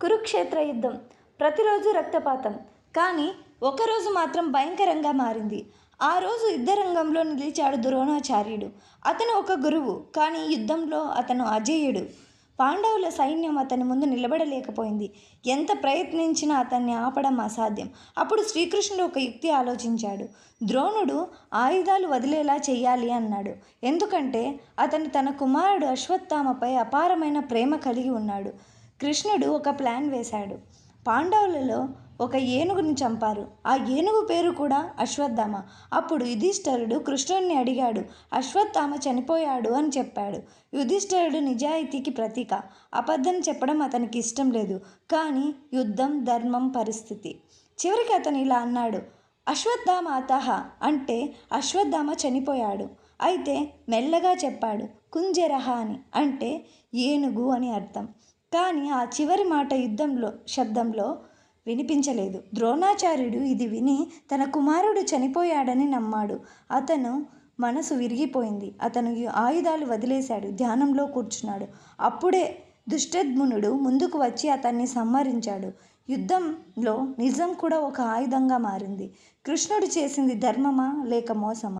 కురుక్షేత్ర యుద్ధం. ప్రతిరోజు రక్తపాతం. కానీ ఒకరోజు మాత్రం భయంకరంగా మారింది. ఆ రోజు యుద్ధరంగంలో నిలిచాడు ద్రోణాచార్యుడు. అతను ఒక గురువు, కానీ యుద్ధంలో అతను అజేయుడు. పాండవుల సైన్యం అతని ముందు నిలబడలేకపోయింది. ఎంత ప్రయత్నించినా అతన్ని ఆపడం అసాధ్యం. అప్పుడు శ్రీకృష్ణుడు ఒక యుక్తి ఆలోచించాడు. ద్రోణుడు ఆయుధాలు వదిలేలా చెయ్యాలి అన్నాడు. ఎందుకంటే అతను తన కుమారుడు అశ్వత్థామపై అపారమైన ప్రేమ కలిగి ఉన్నాడు. కృష్ణుడు ఒక ప్లాన్ వేశాడు. పాండవులలో ఒక ఏనుగుని చంపారు. ఆ ఏనుగు పేరు కూడా అశ్వత్థామ. అప్పుడు యుధిష్ఠిరుడు కృష్ణుడిని అడిగాడు. అశ్వత్థామ చనిపోయాడు అని చెప్పాడు. యుధిష్ఠిరుడు నిజాయితీకి ప్రతీక. అబద్ధం చెప్పడం అతనికి ఇష్టం లేదు. కానీ యుద్ధం, ధర్మం, పరిస్థితి. చివరికి అతను ఇలా అన్నాడు, అశ్వత్థామ అతః, అంటే అశ్వత్థామ చనిపోయాడు. అయితే మెల్లగా చెప్పాడు, కుంజరహ అని, అంటే ఏనుగు అని అర్థం. కానీ ఆ చివరి మాట శబ్దంలో వినిపించలేదు. ద్రోణాచార్యుడు ఇది విని తన కుమారుడు చనిపోయాడని నమ్మాడు. అతను మనసు విరిగిపోయింది. అతను ఆయుధాలు వదిలేశాడు. ధ్యానంలో కూర్చున్నాడు. అప్పుడే దుష్టద్యుమ్నుడు ముందుకు వచ్చి అతన్ని సంహరించాడు. యుద్ధంలో నిజం కూడా ఒక ఆయుధంగా మారింది. కృష్ణుడు చేసింది ధర్మమా లేక మోసమా?